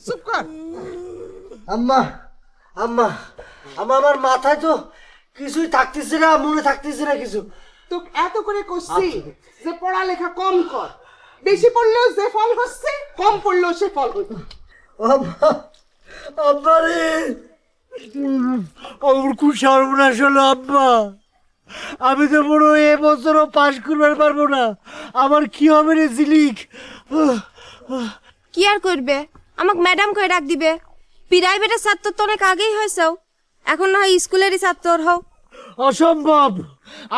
চুপ কর। আম্মা আম্মা আম্মা, আমার মাথায় তো কিছুই থাকতেছে না, মনে থাকতেছে না কিছু। তোকে এত করে কইছি যে পড়ালেখা কম কর, বেশি পড়লেও যে ফল হচ্ছে, কম পড়লেও সে ফল হচ্ছে। আম্মা আব্বা রে, আমার খুব সর্বনাশ হলো আব্বা। আমি তো বড় এবছরও পাশ করবার পারবো না। আমার কি হবে রে ঝিলিক? কি আর করবে, আমাকে ম্যাডাম কয়ে ডাক দিবে। প্রাইভেটের ছাত্র তো অনেক আগেই হয়েছেও, এখন না হয় স্কুলেরই ছাত্র হও। অসম্ভব,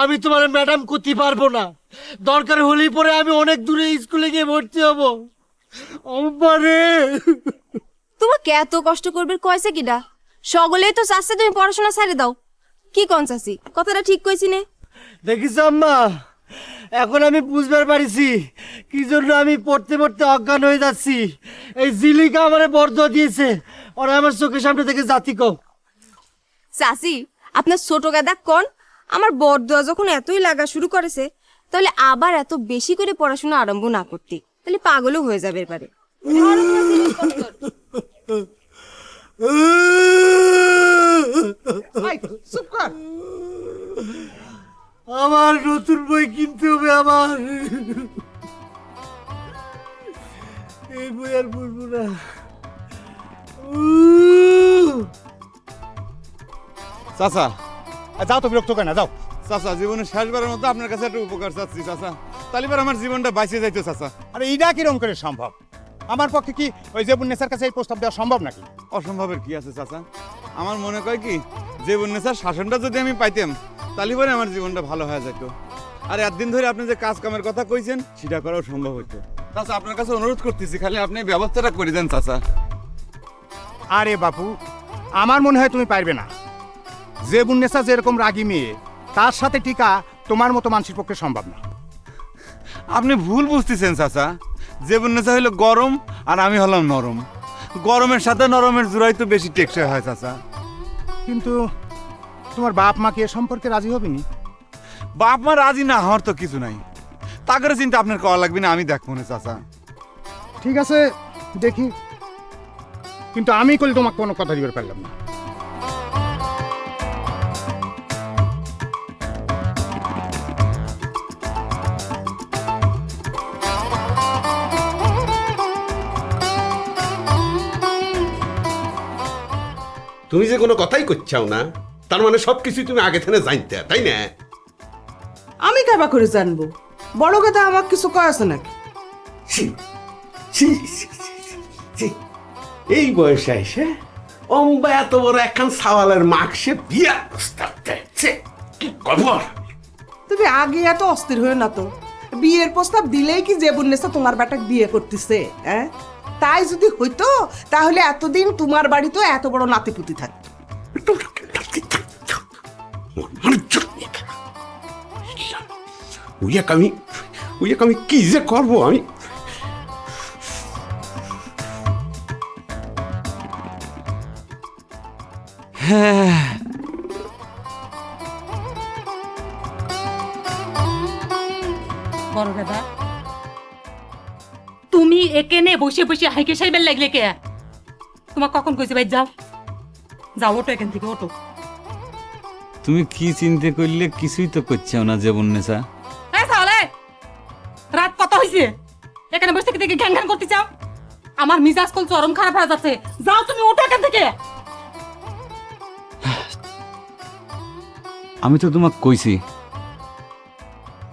আমি তোমার ম্যাডাম করতে পারবো না। দরকার হলেই পরে আমি অনেক দূরে স্কুলে গিয়ে ভর্তি হবো। আব্বা রে, তোমাকে এত কষ্ট করবে কয়েছে কিডা? সকলেই তো চাচ্ছে তুমি পড়াশোনা ছেড়ে দাও। কি কন চাচি, কথাটা ঠিক কইছি নে? দেখিস আম্মা, এখন আমি বুঝবার পারিছি কি জন্য আমি পড়তে পড়তে অজ্ঞান হয়ে যাচ্ছি। এই জিলিকা আমারে বরদোয়া দিয়েছে, ওরা আমার চোখের সামনে থেকে জাতি কও। চাচি, আপনার ছোট গাদা কন, আমার বড়দোয়া যখন এতই লাগা শুরু করেছে, তাহলে আবার এত বেশি করে পড়াশোনা আরম্ভ না করতে, তাহলে পাগলও হয়ে যাবে এবারে। চুপ কর। আমার নতুন বই কিনতে হবে। আমার এই বই আর পড়বো না। চাচা যাও তো, বিরক্ত কেন, যাও। চাচা, জীবনের শেষবারের মধ্যে আপনার কাছে একটা উপকার চাচ্ছি চাচা, তালিবার আমার জীবনটা বাঁচিয়ে যাইতো চাচা। আরে এইটা কিরকম করে সম্ভব? আমার পক্ষে কি ওই জেবুন্নেসার কাছে এই প্রস্তাব দেওয়া সম্ভব নাকি? অসম্ভবের কি আছে চাচা? আমার মনে কয় কি, জীবন্নেসার শাসনটা যদি আমি পাইতাম, তালিবারে আমার জীবনটা ভালো হয়ে যেত। আর একদিন ধরে আপনি যে কাজ কামের কথা কইছেন, সেটা করাও সম্ভব হইতো। চাচা, আপনার কাছে অনুরোধ করতেছি, খালি আপনি ব্যবস্থাটা করে দেন চাচা। আরে বাপু, আমার মনে হয় তুমি পারবে না। জেবুন্নেসা যেরকম রাগী মেয়ে, তার সাথে টিকা তোমার মতো মানুষের পক্ষে সম্ভব না। আপনি ভুল বুঝতেছেন চাচা। জীবন্নেসা হইলো গরম আর আমি হলাম নরম। গরমের সাথে নরমের জোড়াই তো বেশি টেকসই হয় চাচা। কিন্তু তোমার বাপ মা কি এ সম্পর্কে রাজি হবেনি? বাপ মা রাজি না হওয়ার তো কিছু নাই, তাগরে চিন্তা আপনার করা লাগবে না, আমি দেখবো না চাচা। ঠিক আছে, দেখি। কিন্তু আমি করলে তোমাকে কোনো কথা দিতে পারলাম না। তুমি যে কোনো কথাই করছাও না, তার মানে সবকিছু তুমি আগে থেকে জানতে, তাই না? আমি কেবা করে জানবো? বড় কথা আমার কিছু কয়েছে নাকি? ছি, ছি, ছি, ছি, ছি, ছি। এই বয়সে এসে অম্বা এত বড় একখান সাওয়ালের মাকসে বিয়ার প্রস্তাব দেয়, কি খবর? তুমি আগে এত অস্থির হয়ে না তো। বিয়ের প্রস্তাব দিলেই কি জেবুন্নেসা তোমার বেটাকে বিয়ে করতেছে? হ্যাঁ, তাই যদি হইতো তাহলে এতদিন তোমার বাড়িতেও এত বড় নাতিপুতি থাকতো। আমি কি যে করবো আমি? বড় দাদা, তুমি এখানে বসে বসে হাইকে সাইবেল লাগলে কে? তোমার কখন কইছে ভাই যাও যাও, ওটো এখান থেকে, ওটো। তুমি কি চিন্তা করলে? কিছুই তো করছাও না জেবুন্নেসা। এই তাহলে রাত কত হইছে? এখানে বসে থেকে ঘ্যান ঘ্যান করতে চাও? আমার মিজাজ কল চরম খারাপ হয়ে যাচ্ছে। যাও তুমি, ওটো এখান থেকে। আমি তো তোমাকে কইছি,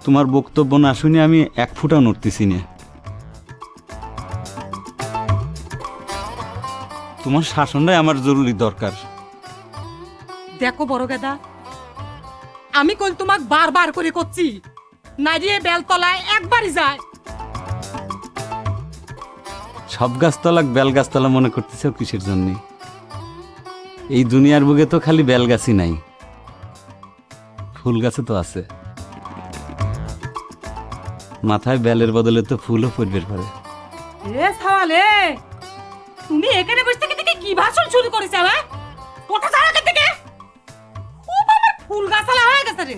তোমার বক্তব্য না শুনে আমি এক ফুটাও নড়তেছি না। তোমার শাসনটাই আমার জরুরি দরকার। দেখো বড় গেদা, আমি কল তোমাক বারবার করে করছি, নাইয়ে বেলতলায় একবারই যায়। সব গাছতলা বেল গাছতলা মনে করতেছ কিসের জন্যে? এই দুনিয়ার বুকে তো খালি বেল গাছই নাই, ফুল গাছে তো আছে। মাথায় বেলের বদলে তো ফুলও ফুটবে পারে। এ সাওয়ালে, তুমি এখানে বসে থেকে কি ভাষণ শুরু করেছো? ওটা যাও এখান থেকে। ও বাবা, ফুল গাছালা হয়ে গেছে রে।